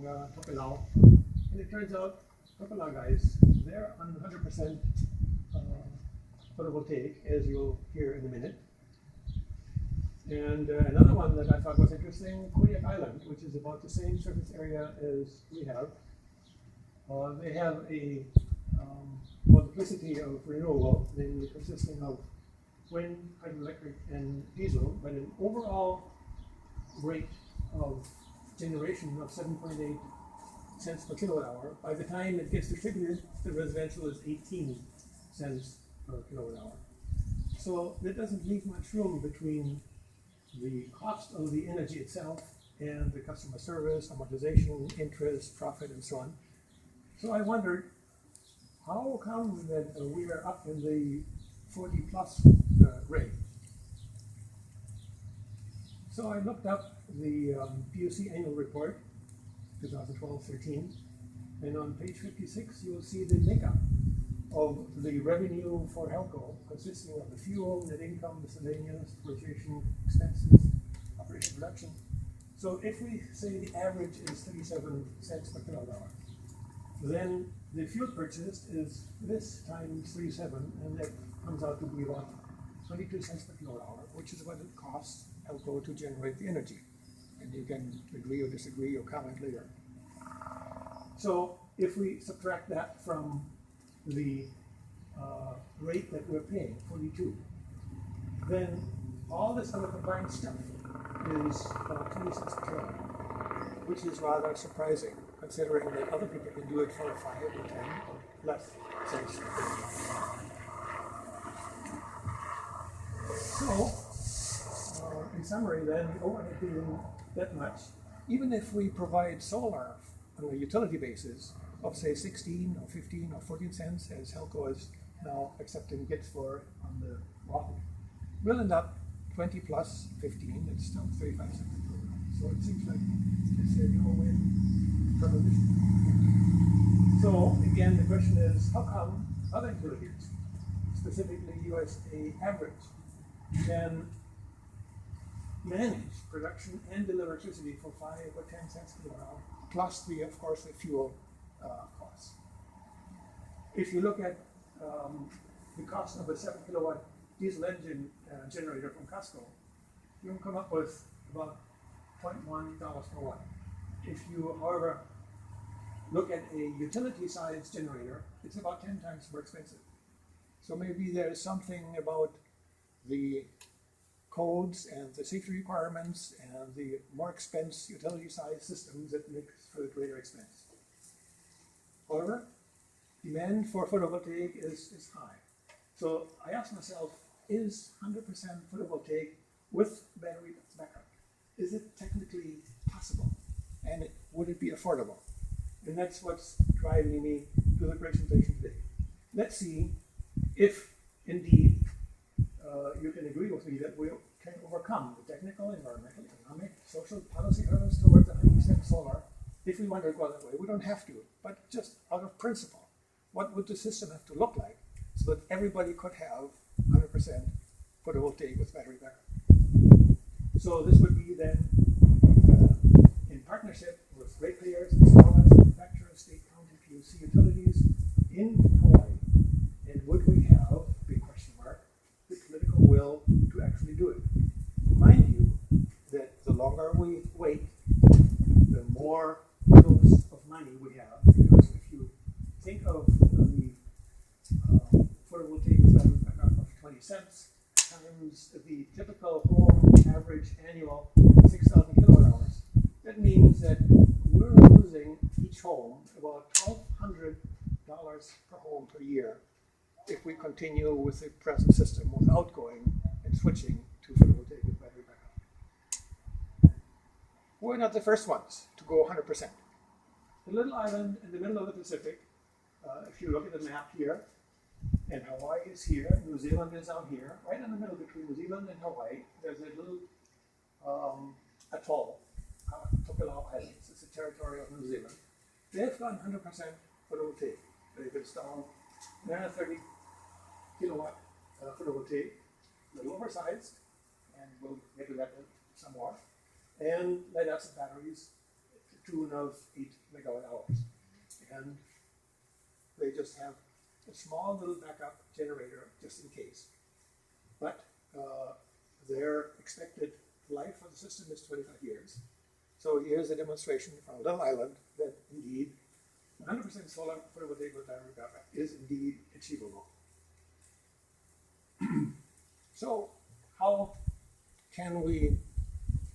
Tokelau. And it turns out Tokelau guys, they're on 100% photovoltaic, as you'll hear in a minute. And another one that I thought was interesting, Kodiak Island, which is about the same surface area as we have. They have a multiplicity of renewable, mainly consisting of wind, hydroelectric, and diesel, but an overall rate of generation of 7.8 cents per kilowatt hour. By the time it gets distributed, the residential is 18 cents per kilowatt hour. So that doesn't leave much room between the cost of the energy itself and the customer service, amortization, interest, profit, and so on. So I wondered, how come that we are up in the 40 plus rate? So I looked up the PUC annual report, 2012-13, and on page 56 you'll see the makeup of the revenue for Helco, consisting of the fuel, net income, miscellaneous, depreciation, expenses, operation, production. So if we say the average is 37 cents per kilowatt hour, then the fuel purchased is this times 37, and that comes out to be about 22 cents per kilowatt hour, which is what it costs Helco to generate the energy. And you can agree or disagree or comment later. So if we subtract that from the rate that we're paying, 42, then all this other combined stuff is about 20 cents per kilowatt hour, which is rather surprising, considering that other people can do it for 5 or 10 or less cents. So, in summary then, the overhead being that much, even if we provide solar on a utility basis of say 16 or 15 or 14 cents, as Helco is now accepting bids for on the market, we'll end up 20 plus 15, it's still 35 cents. So it seems like it's a no-win proposition. So again, the question is, how come other utilities, specifically USA Average, can manage production and deliver electricity for 5 or 10 cents per hour, plus of course, the fuel costs. If you look at the cost of a 7 kilowatt diesel engine generator from Costco, you can come up with about $0.1 per watt. If you, however, look at a utility size generator, it's about 10 times more expensive. So maybe there's something about the codes and the safety requirements and the more expensive utility size systems that makes for the greater expense. However, demand for photovoltaic is high. So I asked myself, is 100% photovoltaic with battery backup, is it technically possible? And would it be affordable? And that's what's driving me to the presentation today. Let's see if indeed you can agree with me that we can overcome the technical, environmental, economic, social policy hurdles towards 100% solar if we want to go that way. We don't have to, but just out of principle, what would the system have to look like so that everybody could have 100% photovoltaic with battery backup? So this would be then in partnership with ratepayers, installers, manufacturers, state, county, PUC utilities in Hawaii. And would we have, big question mark, the political will to actually do it? Mind you, that the longer we wait, the more dose of money we have. Because if you think of the photovoltaic battery backup of 20 cents times the typical home average annual 6,000 kilowatt hours, that means that we're losing each home about $1,200 per home per year if we continue with the present system without going and switching to photovoltaic with battery backup. We're not the first ones to go 100%. The little island in the middle of the Pacific, if you look at the map here, and Hawaii is here, New Zealand is out here, right in the middle between New Zealand and Hawaii, there's a little atoll, Tokelau Islands. It's a territory of New Zealand. They've gone 100% photovoltaic. They've installed 930 kilowatt photovoltaic, a little oversized, and we'll get to that some more, and lead acid batteries tune of 8 megawatt hours. And they just have a small little backup generator just in case. But their expected life of the system is 25 years. So here's a demonstration from a little island that indeed 100% solar photovoltaic with battery backup is indeed achievable. So how can we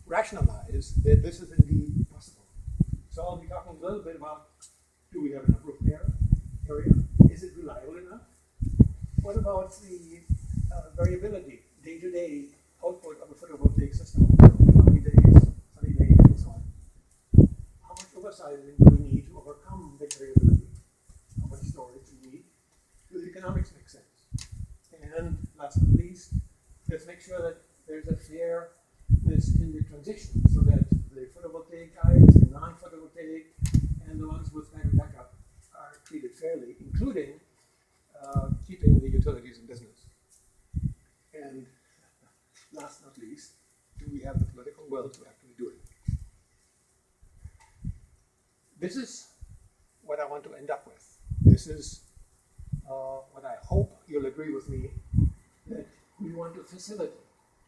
rationalize that this is indeed possible? So I'll be talking a little bit about, do we have enough roof area? Is it reliable enough? What about the variability, day-to-day output of a photovoltaic system? Cloudy days, sunny days, and so on. How much oversizing do we need to overcome the variability? How much storage do we need? Do the economics make sense? And last but not least, let's make sure that there's a fairness in the transition so that the photovoltaic guys, the non-photovoltaic, and the ones with battery backup are treated fairly, including keeping the utilities in business. And last but not least, do we have the political will to actually do it? This is what I want to end up with. This is what I hope you'll agree with me, that we want to facilitate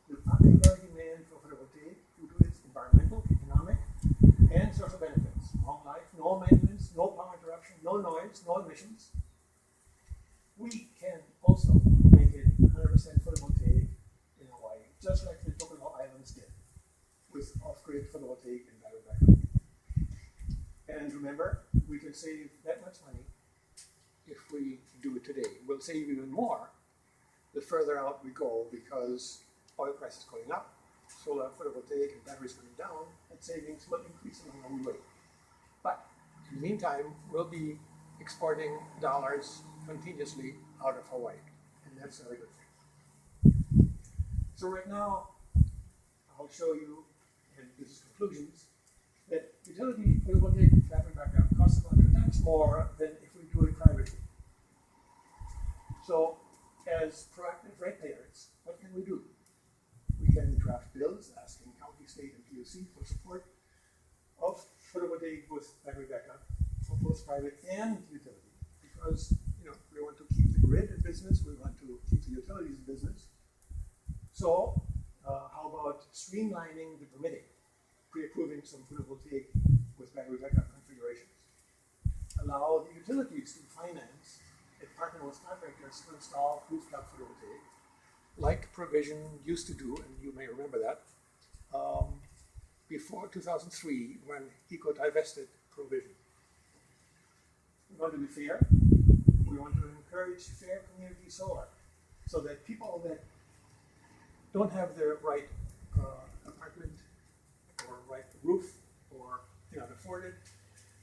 the popular demand for photovoltaic due to its environmental, economic, and social benefits. Long life, no maintenance, no power interruption, no noise, no emissions. We can also make it 100% photovoltaic in Hawaii, just like the Tokyo Islands did, with off-grid photovoltaic and battery backup. And remember, we can save that much money if we do it today. We'll save even more the further out we go, because oil prices going up, solar photovoltaic and batteries going down, and savings will increase along the way. But in the meantime, we'll be exporting dollars continuously out of Hawaii, and that's a very good thing. So right now, I'll show you, and this is conclusions, that utility photovoltaic battery backup costs about 2 times more than if we do it privately. So, as proactive ratepayers, what can we do? We can draft bills asking county, state, and POC for support of photovoltaic with battery backup for both private and utility, because we want to keep the grid in business, we want to keep the utilities in business. So, how about streamlining the permitting, pre-approving some photovoltaic with battery backup configurations? Allow the utilities to finance and partner with contractors to install rooftop photovoltaic, like Provision used to do, and you may remember that, before 2003, when ECO divested Provision. We want to be fair. We want to encourage fair community solar, so that people that don't have the right apartment or right roof or cannot afford it,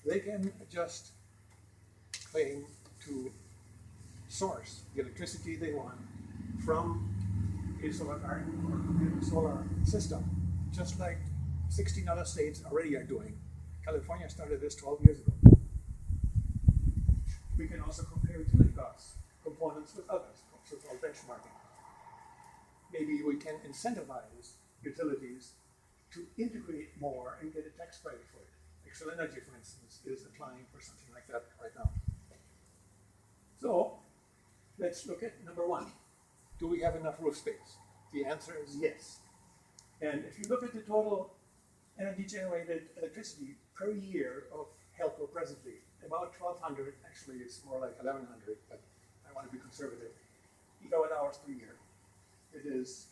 they can just claim to source the electricity they want from a solar garden or community solar system, just like 16 other states already are doing. California started this 12 years ago. We can also compare utility costs, components with others, so-called benchmarking. Maybe we can incentivize utilities to integrate more and get a tax credit for it. Excel Energy, for instance, is applying for something like that right now. So, let's look at number one. Do we have enough roof space? The answer is yes. And if you look at the total energy generated electricity per year of HELCO presently, about 1,200, actually it's more like 1,100, but I want to be conservative, gigawatt hours per year. It is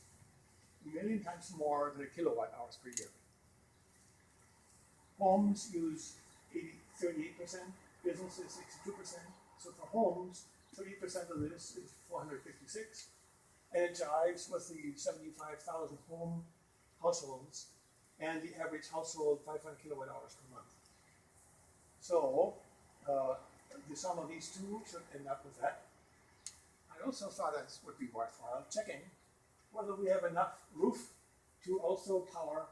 a million times more than a kilowatt hours per year. Homes use 38%, businesses 62%. So for homes, 30% of this is 456, and it jives with the 75,000 home households and the average household 500 kilowatt hours per month. So the sum of these two should end up with that. I also thought it would be worthwhile checking whether we have enough roof to also power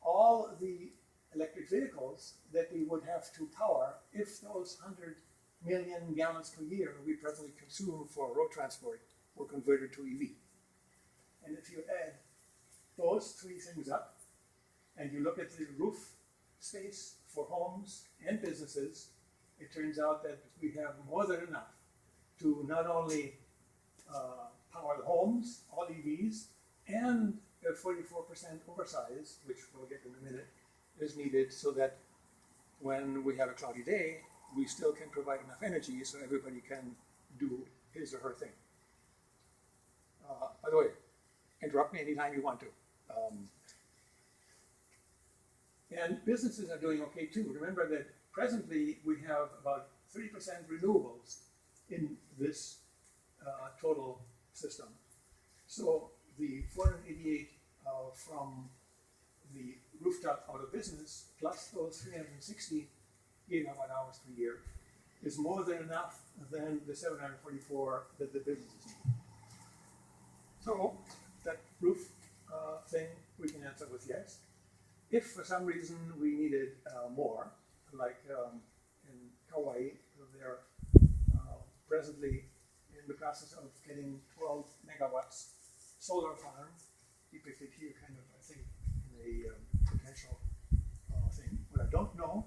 all the electric vehicles that we would have to power if those 100 million gallons per year we presently consume for road transport were converted to EV. And if you add those three things up and you look at the roof space for homes and businesses, it turns out that we have more than enough to not only power the homes, all EVs, and a 44% oversize, which we'll get in a minute, is needed so that when we have a cloudy day, we still can provide enough energy so everybody can do his or her thing. By the way, interrupt me anytime you want to. And businesses are doing okay too. Remember that presently we have about 30% renewables in this total system. So the 488 from the rooftop out of business plus those 360 gigawatt hours per year is more than enough than the 744 that the businesses need. So that roof thing we can answer with yes. If for some reason we needed more, like in Hawaii, they're presently in the process of getting 12 megawatts solar farm, depicted here kind of, I think, in a potential thing. What I don't know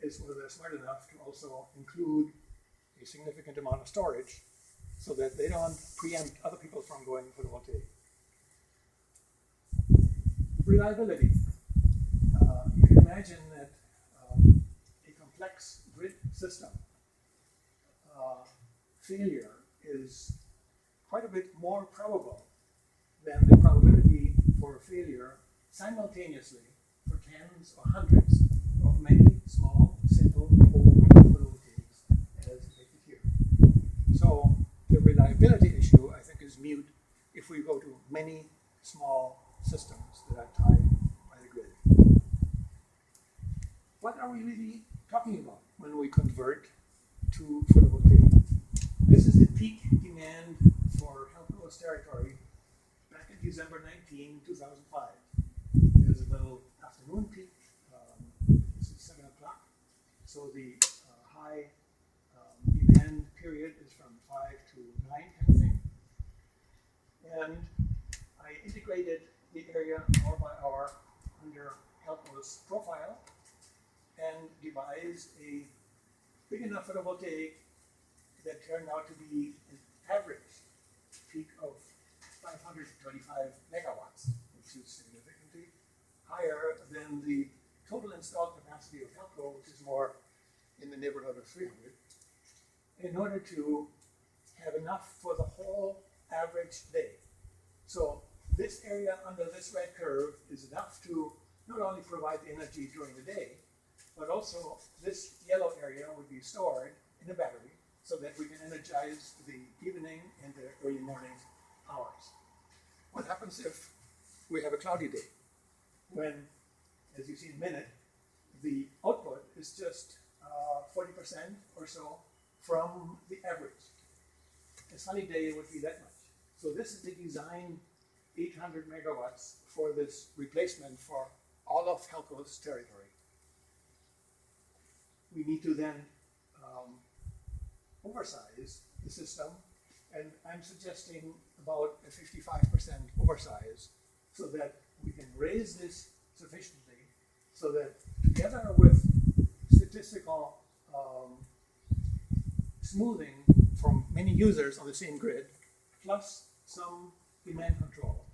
is whether they're smart enough to also include a significant amount of storage so that they don't preempt other people from going photovoltaic. Reliability. You can imagine that a complex grid system failure is quite a bit more probable than the probability for failure simultaneously for tens or hundreds of many small, simple, home photovoltaics as depicted here. So the reliability issue, I think, is mute if we go to many small systems that are tied by the grid. What are we really talking about when we convert to photovoltaic? This is the peak demand for Helco's territory back in December 19, 2005. There's a little afternoon peak. This is 7 o'clock. So the high demand period is from 5 to 9 kind of thing. And I integrated the area hour by hour under Helco's profile and devised a big enough photovoltaic that turned out to be an average peak of 525 megawatts, which is significantly higher than the total installed capacity of Helco, which is more in the neighborhood of 300, in order to have enough for the whole average day. So this area under this red curve is enough to not only provide the energy during the day, but also this yellow area would be stored in a battery so that we can energize the evening and the early morning hours. What happens if we have a cloudy day? When, as you see in a minute, the output is just 40% or so from the average. A sunny day would be that much. So this is the design 800 megawatts for this replacement for all of Helco's territory. We need to then oversize the system, and I'm suggesting about a 55% oversize so that we can raise this sufficiently so that together with statistical smoothing from many users on the same grid, plus some demand control,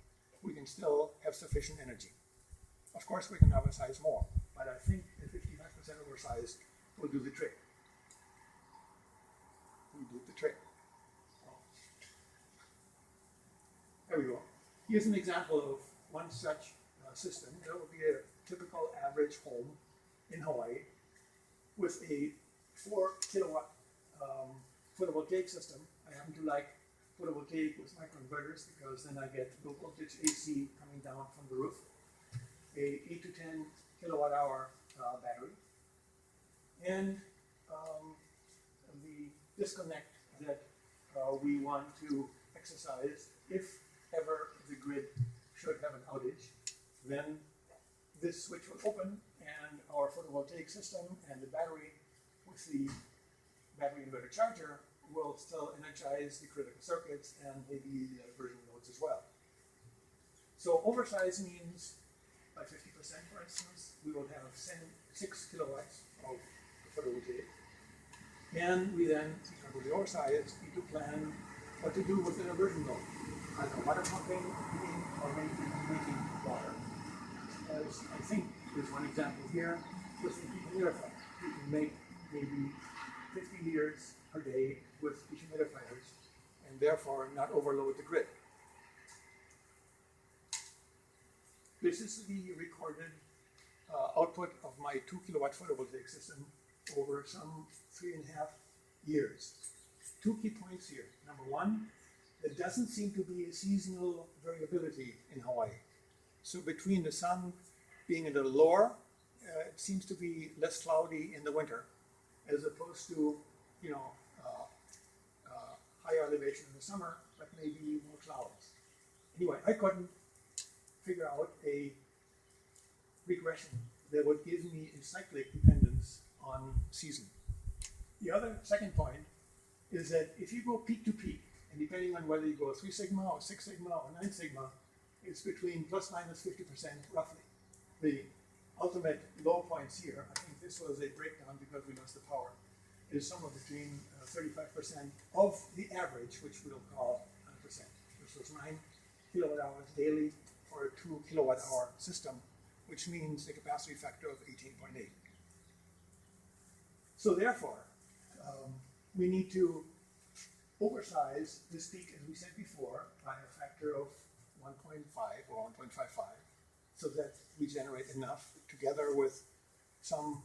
we can still have sufficient energy. Of course, we can oversize more, but I think a 55% oversize will do the trick. Will do the trick. There we go. Here's an example of one such system. That would be a typical average home in Hawaii with a 4 kilowatt photovoltaic system. I happen to like photovoltaic with microinverters because then I get low voltage AC coming down from the roof. A 8 to 10 kilowatt hour battery. And the disconnect that we want to exercise if ever the grid should have an outage, then this switch will open and our photovoltaic system and the battery with the battery inverter charger will still energize the critical circuits and maybe the diversion nodes as well. So oversize means by 50%. for instance, we will have 6 kilowatts of photovoltaic. And we then, because of the oversize, need to plan what to do with the diversion load, either water pumping, heating, or making water. As I think there's one example here with the dehumidifier. You can make maybe 50 liters per day with dehumidifiers and therefore not overload the grid. This is the recorded output of my 2 kilowatt photovoltaic system over some 3.5 years. 2 key points here. Number one, there doesn't seem to be a seasonal variability in Hawaii. So between the sun being a little lower, it seems to be less cloudy in the winter, as opposed to, higher elevation in the summer, but maybe more clouds. Anyway, I couldn't figure out a regression that would give me a cyclic dependence on season. The other second point is that if you go peak to peak, and depending on whether you go 3 sigma or 6 sigma or 9 sigma, it's between plus minus 50% roughly. The ultimate low points here, I think this was a breakdown because we lost the power, is somewhere between 35% of the average, which we'll call 100%. This was 9 kilowatt hours daily for a 2 kilowatt hour system, which means a capacity factor of 18.8. So therefore, we need to oversize this peak, as we said before, by a factor of 1.5 or 1.55, so that we generate enough, together with some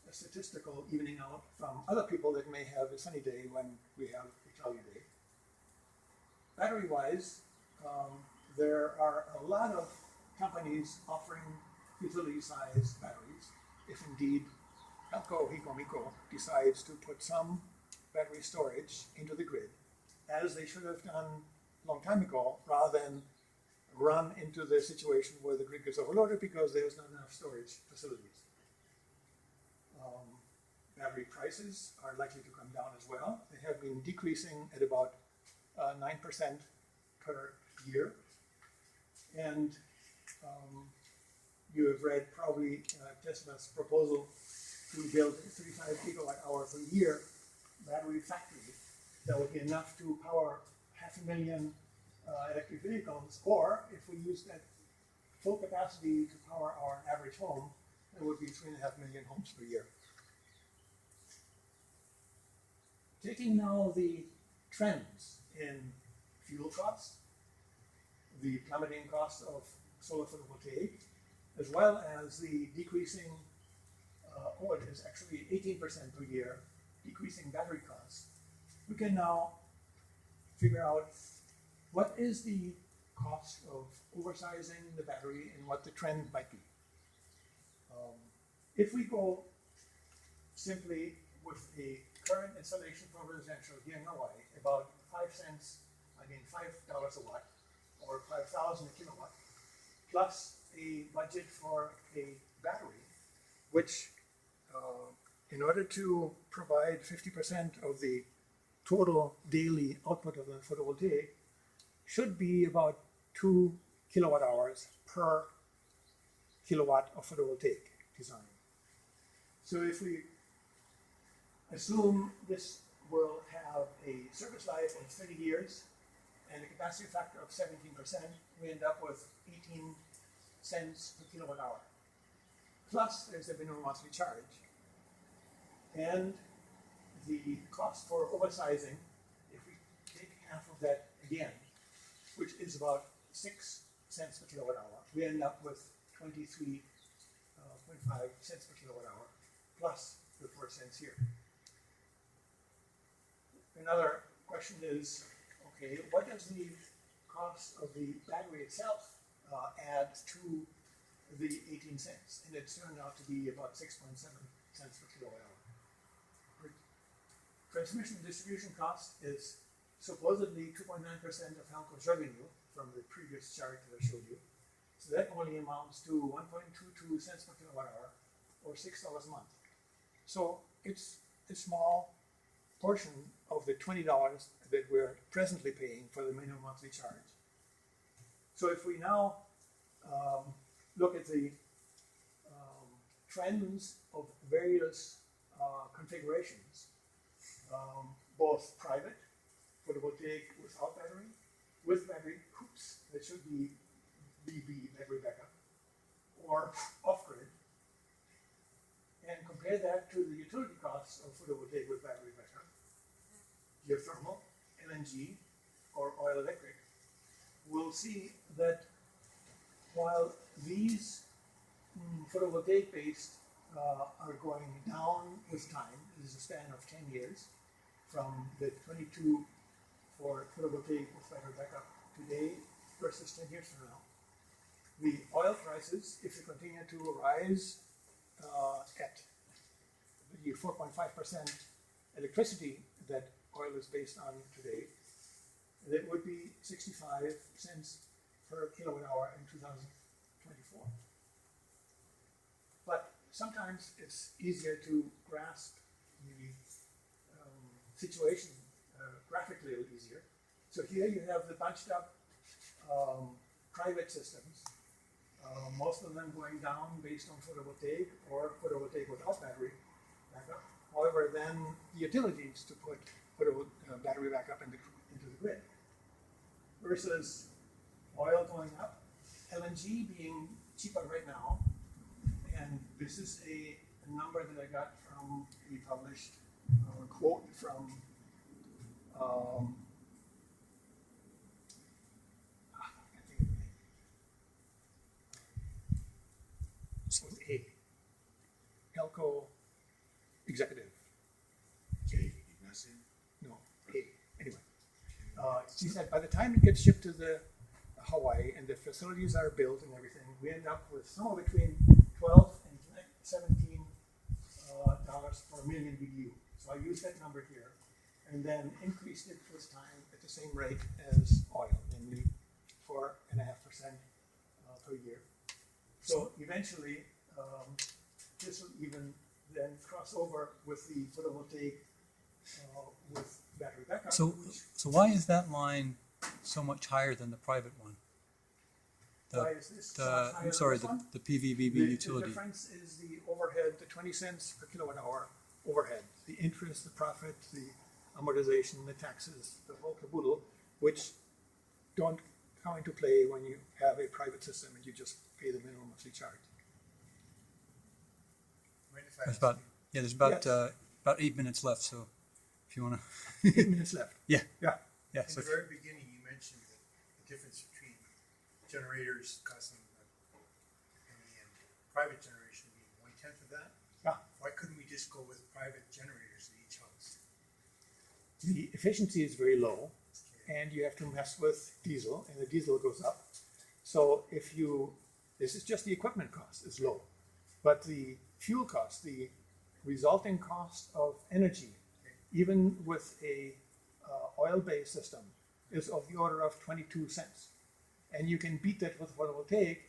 statistical evening out from other people that may have a sunny day when we have a cloudy day. Battery-wise, there are a lot of companies offering utility-sized batteries. If indeed Elco Hiko decides to put some battery storage into the grid, as they should have done a long time ago, rather than run into the situation where the grid gets overloaded because there's not enough storage facilities. Battery prices are likely to come down as well. They have been decreasing at about 9% per year. And you have read probably Tesla's proposal to build a 35 gigawatt hour per year battery factory that would be enough to power 500,000 electric vehicles, or if we use that full capacity to power our average home, it would be 3.5 million homes per year. Taking now the trends in fuel costs, the plummeting cost of solar photovoltaic, as well as the decreasing, it is actually 18% per year, decreasing battery costs, we can now figure out what is the cost of oversizing the battery and what the trend might be. If we go simply with a current installation for residential here in Hawaii, about 5 cents, $5 a watt, or 5,000 a kilowatt, plus a budget for a battery, which in order to provide 50% of the total daily output of the photovoltaic, should be about 2 kilowatt hours per kilowatt of photovoltaic design. So if we assume this will have a service life of 30 years and a capacity factor of 17%, we end up with 18 cents per kilowatt hour. Plus there's a minimum monthly charge. And the cost for oversizing, if we take half of that again, which is about 6 cents per kilowatt hour, we end up with 23.5 cents per kilowatt hour, plus the 4 cents here. Another question is, okay, what does the cost of the battery itself add to the 18 cents? And it turned out to be about 6.7 cents per kilowatt hour. Transmission and distribution cost is supposedly 2.9% of Halco's revenue from the previous chart that I showed you. So that only amounts to 1.22 cents per kilowatt hour, or $6 a month. So it's a small portion of the $20 that we're presently paying for the minimum monthly charge. So if we now look at the trends of various configurations, both private, photovoltaic without battery, with battery, oops, that should be BB, battery backup, or off-grid, and compare that to the utility costs of photovoltaic with battery backup, geothermal, LNG, or oil electric, we'll see that while these photovoltaic-based are going down with time, this is a span of 10 years, from the 22 for photovoltaic with battery backup today versus 10 years from now. The oil prices, if they continue to rise at the 4.5% electricity that oil is based on today, that would be 65 cents per kilowatt hour in 2024. But sometimes it's easier to grasp the situation graphically a little easier. So here you have the bunched up private systems, most of them going down based on photovoltaic or photovoltaic without battery backup. However, then the utilities to put battery backup into the grid. Versus oil going up, LNG being cheaper right now, and this is a number that I got from the published quote from I can't think of the name. So A. Helco executive. No, A. Anyway. She said by the time it gets shipped to the Hawaii and the facilities are built and everything, we end up with somewhere between 12 and 17 dollars per million BTU. So I used that number here and then increased it with time at the same rate as oil, namely 4.5% per year. So eventually, this will even then cross over with the photovoltaic with battery backup. So why is that line so much higher than the private one? Why is this so much higher than this one? The PVBB utility. The difference is the overhead, the 20 cents per kilowatt hour overhead. The interest, the profit, the amortization, the taxes, the whole caboodle, which don't come into play when you have a private system and you just pay the minimum monthly charge. There's about about 8 minutes left, so if you want to 8 minutes left. Yeah. In the very beginning, you mentioned the difference between generators costing and private generation being 1/10 of that. Yeah. Why couldn't we just go with private generators at each house? The efficiency is very low, and you have to mess with diesel, and the diesel goes up. So this is just the equipment cost is low, but the fuel cost, the resulting cost of energy, even with a oil-based system, is of the order of 22 cents. And you can beat that with photovoltaic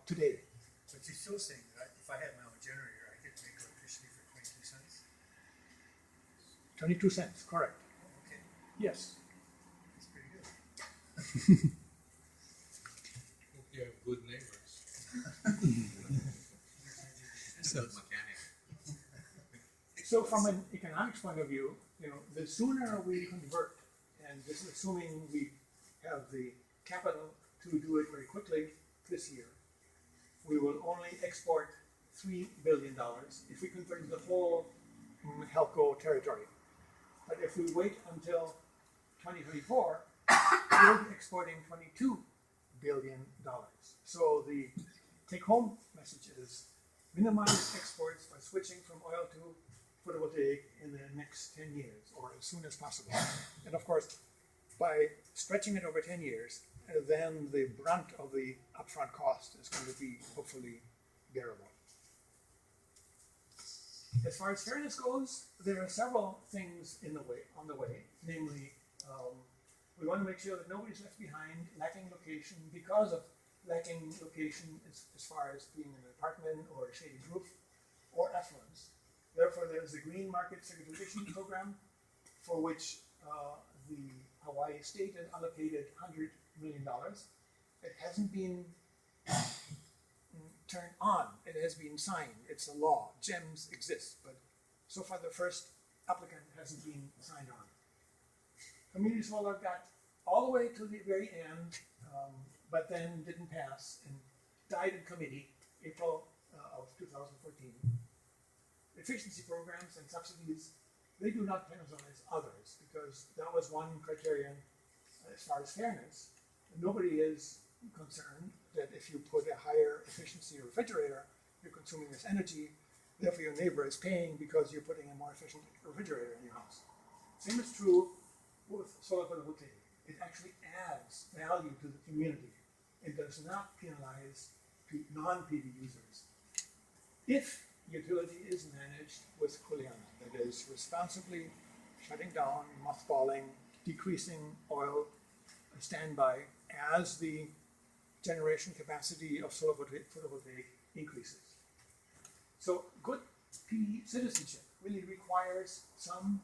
today. But you're still saying that if I had my own generator, I could make electricity for 22 cents? 22 cents, correct. Oh, okay, Yes. that's pretty good. Hope you have good neighbors. So from an economics point of view, the sooner we convert, and this is assuming we have the capital to do it very quickly this year, we will only export $3 billion if we convert the whole Helco territory. But if we wait until 2024, we'll be exporting $22 billion. So the take-home message is minimize exports by switching from oil to photovoltaic in the next 10 years or as soon as possible. And of course, by stretching it over 10 years, then the brunt of the upfront cost is going to be hopefully bearable. As far as fairness goes, there are several things on the way. Namely, we want to make sure that nobody's left behind lacking location because of lacking location as far as being in an apartment or a shady roof or affluence. Therefore, there's the Green Market Certification Program, for which the Hawaii state has allocated $100 million. It hasn't been turned on. It has been signed. It's a law. GEMS exists, but so far the first applicant hasn't been signed on. Community solar got all the way to the very end, but then didn't pass and died in committee April of 2014. Efficiency programs and subsidies, they do not penalize others because that was one criterion as far as fairness. Nobody is concerned that if you put a higher efficiency refrigerator, you're consuming less energy, therefore your neighbor is paying because you're putting a more efficient refrigerator in your house. Same is true with solar photovoltaic. It actually adds value to the community. It does not penalize non-PV users. If utility is managed with Juliana, that is responsibly shutting down, mothballing, decreasing oil standby as the generation capacity of solar photovoltaic increases. So good PV citizenship really requires some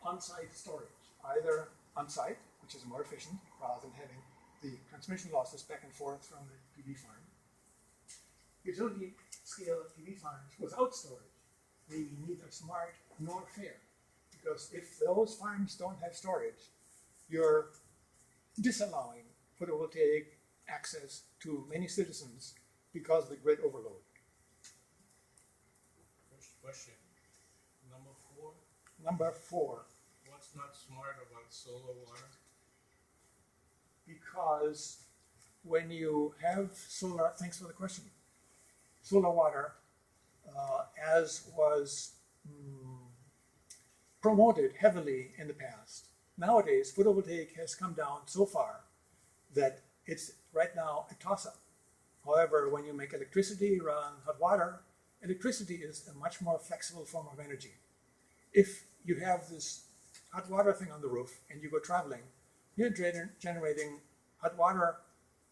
on-site storage, either on-site, which is more efficient rather than having the transmission losses back and forth from the PV farm. Utility scale PV farms without storage may be neither smart nor fair, because if those farms don't have storage, you're disallowing photovoltaic access to many citizens because of the grid overload. First question, number 4. Number 4, What's not smart about solar water? because when you have solar, thanks for the question, solar water, as was promoted heavily in the past. Nowadays, photovoltaic has come down so far that it's right now a toss-up. However, when you make electricity run hot water, electricity is a much more flexible form of energy. If you have this hot water thing on the roof and you go traveling, you're generating hot water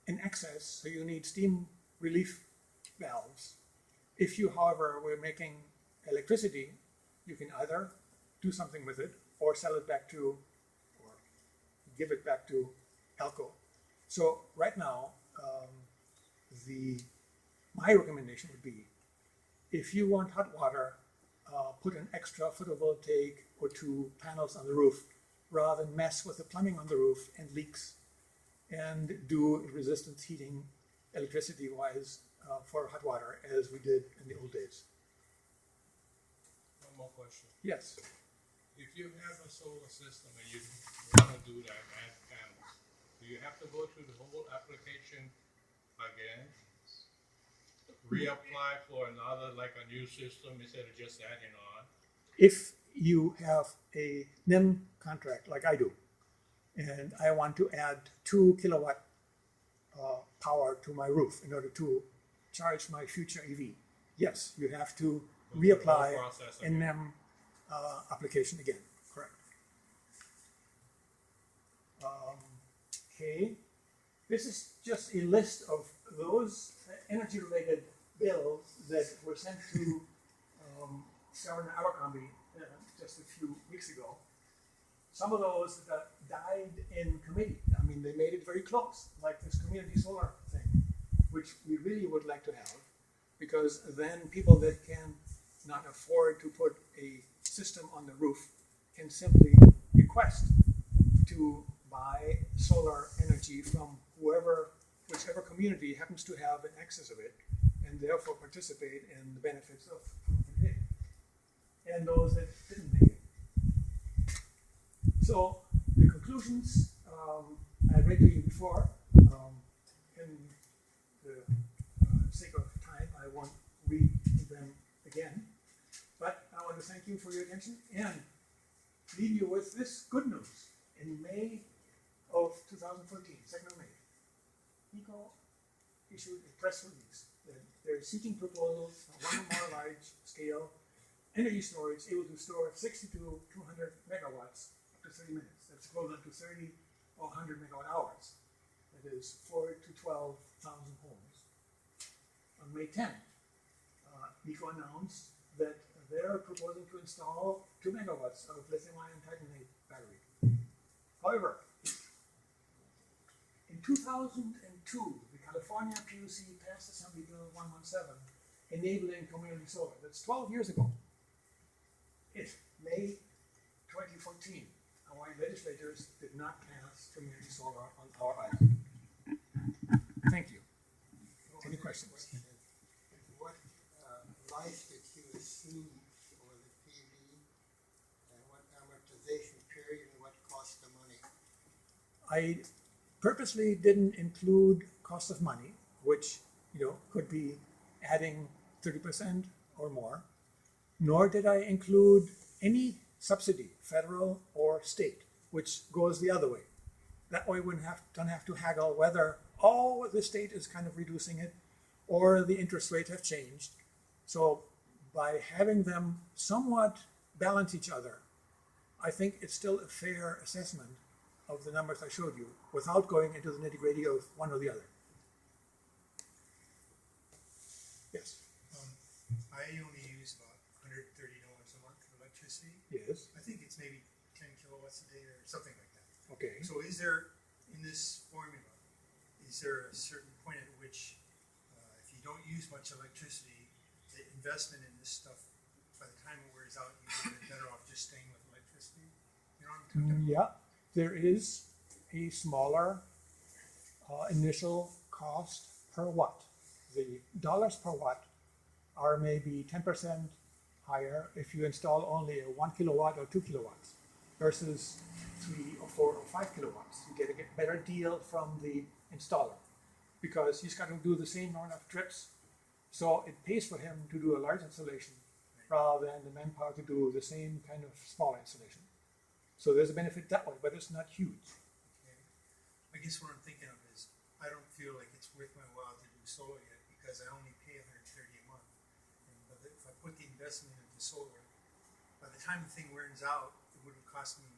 in excess, so you need steam relief valves. If you, however, were making electricity, you can either do something with it or sell it back to, or give it back to Elco. So right now, my recommendation would be, if you want hot water, put an extra photovoltaic or 2 panels on the roof, rather than mess with the plumbing on the roof and leaks, and do resistance heating electricity-wise for hot water, as we did in the old days. One more question. Yes. If you have a solar system and you want to do that, add panels, do you have to go through the whole application again? Reapply for another, like a new system, instead of just adding on? If you have a NIM contract like I do, and I want to add 2 kilowatt power to my roof in order to charge my future EV, yes, you have to reapply a NIM application again, correct. Okay, this is just a list of those energy-related bills that were sent to Governor Abercrombie just a few weeks ago. Some of those died in committee. I mean, they made it very close, like this community solar thing, which we really would like to have, because then people that can not afford to put a system on the roof can simply request to buy solar energy from whichever community happens to have an excess of it, and therefore participate in the benefits of photovoltaic. And those that didn't make it. So the conclusions I read to you before. In the sake of time, I won't read them again. But I want to thank you for your attention and leave you with this good news. In May of 2014, 2nd of May, ECO issued a press release that they're seeking proposals for one or more large-scale energy storage able to store 60 to 200 megawatts up to 30 minutes. That's equivalent to 30 or 100 megawatt hours. That is 4 to 12,000 homes. On May 10th, ECO announced that they're proposing to install 2 megawatts of lithium-ion titanate battery. However, in 2002, the California PUC passed Assembly Bill 117 enabling community solar. That's 12 years ago. It's May 2014. Hawaiian legislators did not pass community solar on our island. Thank you. Any questions? What life did you assume for the PV, and what amortization period, and what cost of money? I purposely didn't include cost of money, which could be adding 30% or more, nor did I include any subsidy, federal or state, which goes the other way. That way we don't have to haggle whether, the state is kind of reducing it or the interest rates have changed. So by having them somewhat balance each other, I think it's still a fair assessment of the numbers I showed you without going into the nitty-gritty of one or the other. Yes. I only use about $130 a month for electricity. Yes. I think it's maybe 10 kilowatts a day or something like that. Okay. So is there, in this formula, is there a certain point at which, if you don't use much electricity, the investment in this stuff, by the time it wears out, you're better off just staying with electricity? You know what I'm talking about? Yeah, there is a smaller initial cost per watt. The dollars per watt are maybe 10% higher if you install only a 1 kilowatt or 2 kilowatts versus 3 or 4 or 5 kilowatts. You get a better deal from the installer because he's got to do the same amount of trips. So it pays for him to do a large installation rather than the manpower to do the same kind of small installation. So there's a benefit that way, but it's not huge. Okay. I guess what I'm thinking of is I don't feel like it's worth my while to do solar yet because I only pay $130 a month. But if I put the investment into solar, by the time the thing wears out, it would have cost me,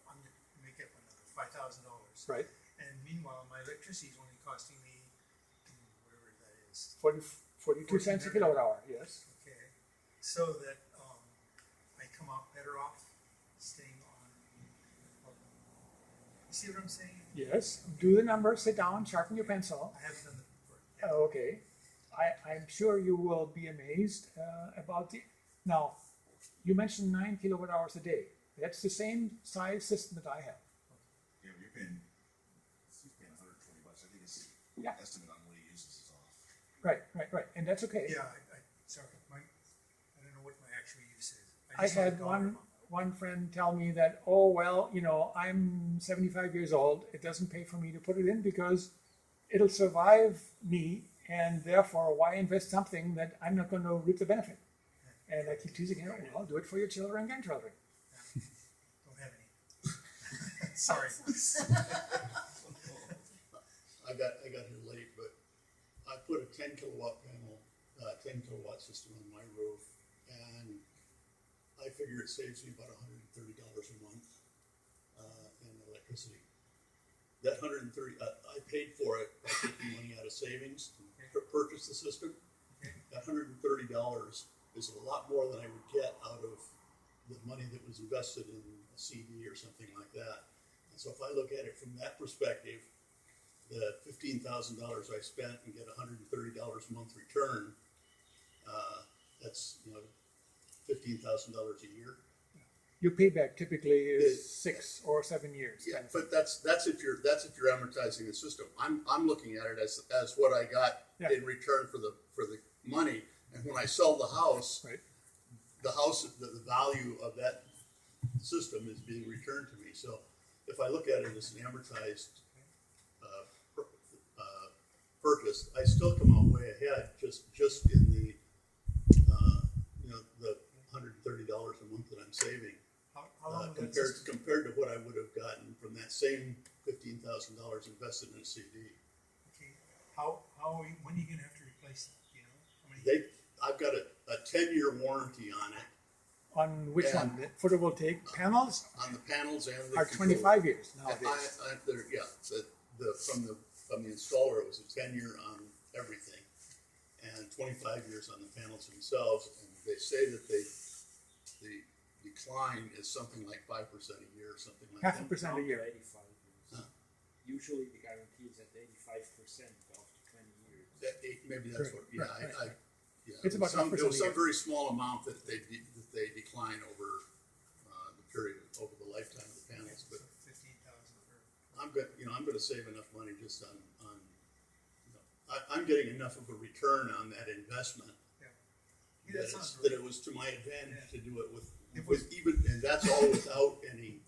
I'm going to make up another $5,000. Right. And meanwhile, my electricity is only costing me whatever that is. 42 cents a kilowatt hour, yes. Okay. So that I come out better off staying on. You see what I'm saying? Yes. Do the numbers, sit down, sharpen your pencil. I haven't done that before. Okay. I'm sure you will be amazed about the. Now, you mentioned 9 kilowatt hours a day. That's the same size system that I have. Yeah, you're paying $120. I think it's Yeah. estimate on what he uses is off. Right. And that's okay. Yeah, sorry. I don't know what my actual use is. I just want had a dollar amount. one friend tell me that, I'm 75 years old. It doesn't pay for me to put it in because it'll survive me, and therefore, why invest something that I'm not going to reap the benefit? And I keep teasing him, well, do it for your children and grandchildren. Don't have any. Sorry. I got here late, but I put a 10 kilowatt panel, 10 kilowatt system on my roof, and I figure it saves me about $130 a month in electricity. That $130, I paid for it by taking money out of savings to purchase the system. Okay. That $130 is a lot more than I would get out of the money that was invested in a CD or something like that. And so if I look at it from that perspective, the $15,000 I spent and get $130 a month return, that's $15,000 a year. Your payback typically is 6 or 7 years. Yeah, but that's if you're amortizing the system. I'm looking at it as what I got in return for the money. And when I sell the house, Right. the value of that system is being returned to me. So if I look at it as an amortized purchase, I still come out way ahead just in the the $130 a month that I'm saving How long will that system? compared to what I would have gotten from that same $15,000 invested in a CD. Okay. When are you going to have to replace that? Do you know? How many? I've got a 10-year warranty on it, On which Yeah. one? The photovoltaic panels on the panels and the are 25 years nowadays. From the installer, it was a 10-year on everything, and 25 years on the panels themselves. And they say that the decline is something like 5% a year, or something like that. 0.5% a year. 85 years. Usually the guarantee is at 85% of the maybe that's what, yeah, Right. yeah. It's about It 5% was a some year. very small amount that they decline over, the period, over the lifetime of the panels, but 15,000 per. I'm gonna save enough money just on, I'm getting enough of a return on that investment Yeah, that sounds that right. it was to my advantage to do it It with even, and that's all without any,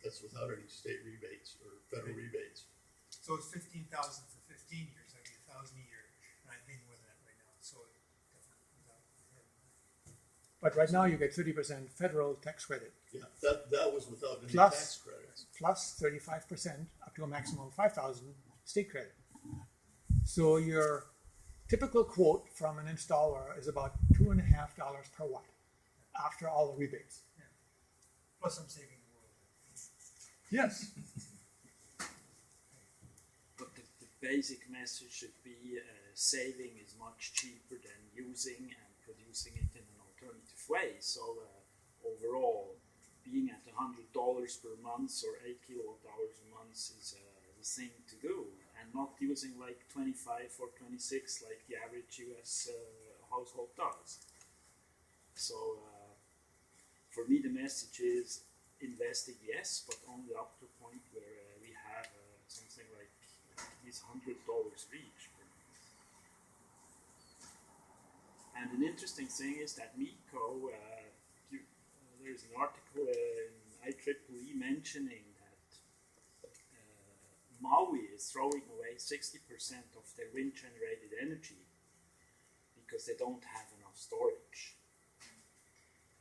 that's without any state rebates or federal rebates. So it's 15,000 for 15 years, that'd be 1,000 a year, and I'm paying more than that right now, so it definitely, But right now you get 30% federal tax credit Yeah, that was without any Plus- tax credits. plus 35% up to a maximum of 5,000 state credit. So your typical quote from an installer is about $2.50 per watt after all the rebates. plus I'm saving the world. Yes. But the basic message should be saving is much cheaper than using and producing it in an alternative way. So overall, being at $100 per month or 8 kilowatt hours a month is the thing to do, and not using like 25 or 26 like the average US household does. So for me, the message is investing, yes, but only up to a point where we have something like these $100 each per month. And an interesting thing is that MECO, there's an article in IEEE mentioning that Maui is throwing away 60% of their wind-generated energy because they don't have enough storage.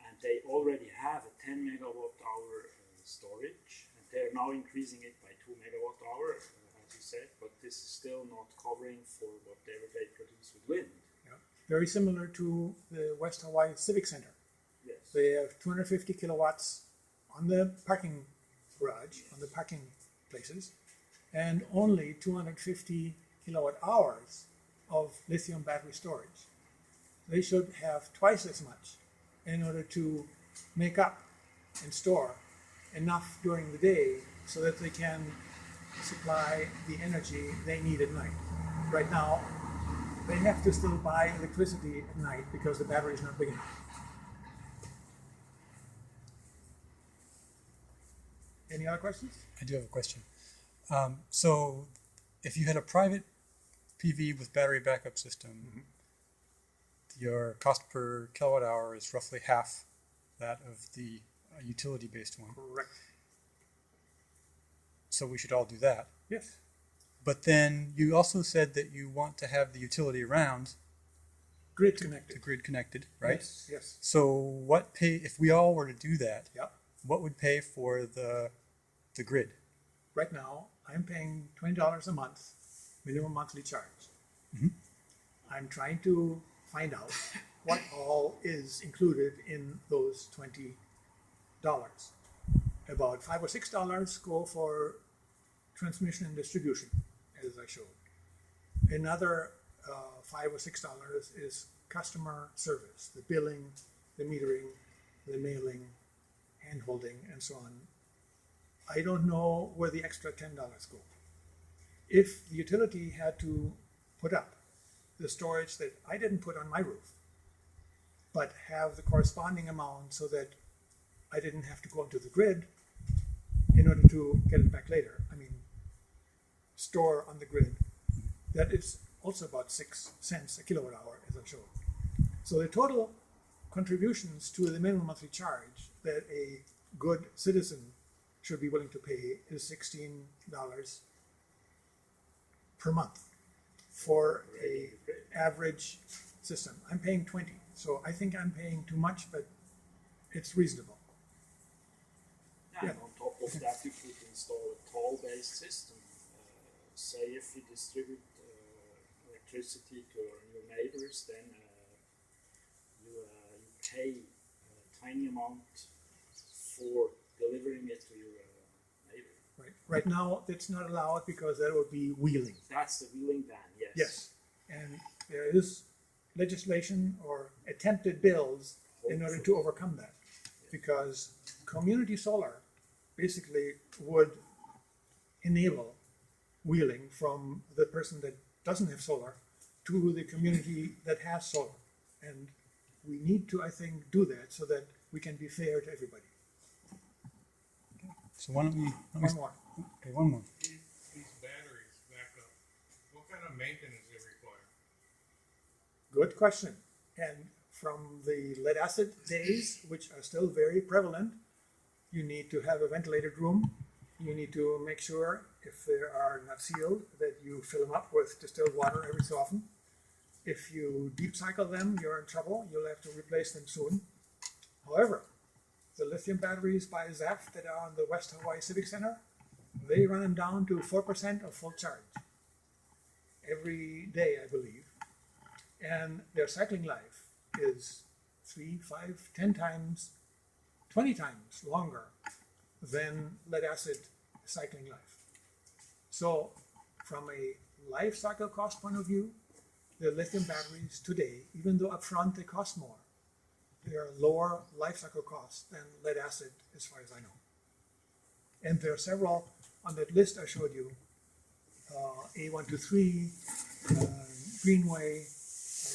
And they already have a 10 megawatt hour storage, and they're now increasing it by 2 megawatt hour, as you said, but this is still not covering for whatever they produce with wind. Yeah. Very similar to the West Hawaii Civic Center. Yes. They have 250 kilowatts on the parking garage, on the parking places, and only 250 kilowatt hours of lithium battery storage. They should have twice as much in order to make up and store enough during the day so that they can supply the energy they need at night. Right now, they have to still buy electricity at night because the battery is not big enough. Any other questions? I do have a question. So if you had a private PV with battery backup system, your cost per kilowatt hour is roughly half that of the utility-based one. Correct. So we should all do that. Yes. But then you also said that you want to have the utility around Grid the connected. grid connected, right? Yes. Yes. So what pay if we all were to do that? Yeah. What would pay for the grid? Right now, I'm paying $20 a month, minimum monthly charge. I'm trying to find out what all is included in those $20. About $5 or $6 go for transmission and distribution, as I showed. Another $5 or $6 is customer service, the billing, the metering, the mailing, hand-holding, and so on. I don't know where the extra $10 go. If the utility had to put up the storage that I didn't put on my roof, but have the corresponding amount so that I didn't have to go into the grid in order to get it back later, store on the grid, that is also about 6 cents a kilowatt hour, as I showed. So the total contributions to the minimum monthly charge that a good citizen should be willing to pay is $16 per month for a average system. I'm paying 20, so I think I'm paying too much, but it's reasonable. And Yeah. on top of that, you could install a toll-based system. Say if you distribute electricity to your neighbors, then you pay a tiny amount for delivering it to your neighbor. Right. Right now, it's not allowed because that would be wheeling. That's the wheeling ban, yes. Yes, and there is legislation or attempted bills in order to overcome that, because community solar basically would enable wheeling from the person that doesn't have solar to the community that has solar. And we need to, I think, do that so that we can be fair to everybody. So why don't we? One more. Okay, one more. These batteries back up, what kind of maintenance they require? Good question. And from the lead acid days, which are still very prevalent, you need to have a ventilated room. You need to make sure, if they are not sealed, that you fill them up with distilled water every so often. If you deep cycle them, you're in trouble. You'll have to replace them soon. However, the lithium batteries by ZAF that are on the West Hawaii Civic Center, they run them down to 4% of full charge every day, I believe. And their cycling life is 3, 5, 10 times, 20 times longer than lead acid cycling life. So from a life cycle cost point of view, the lithium batteries today, even though upfront they cost more, they are lower life cycle costs than lead acid as far as I know. And there are several on that list I showed you, A123, Greenway,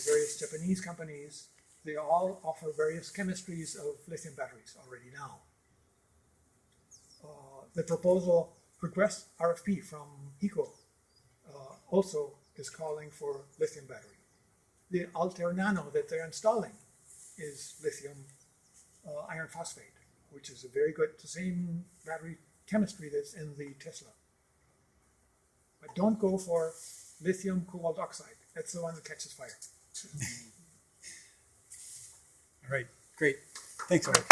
various Japanese companies. They all offer various chemistries of lithium batteries already now. The proposal request RFP from ECO also is calling for lithium battery. The Altair Nano that they're installing is lithium iron phosphate, which is a very good, the same battery chemistry that's in the Tesla. But don't go for lithium cobalt oxide. That's the one that catches fire. All right, great. Thanks, Ulrich.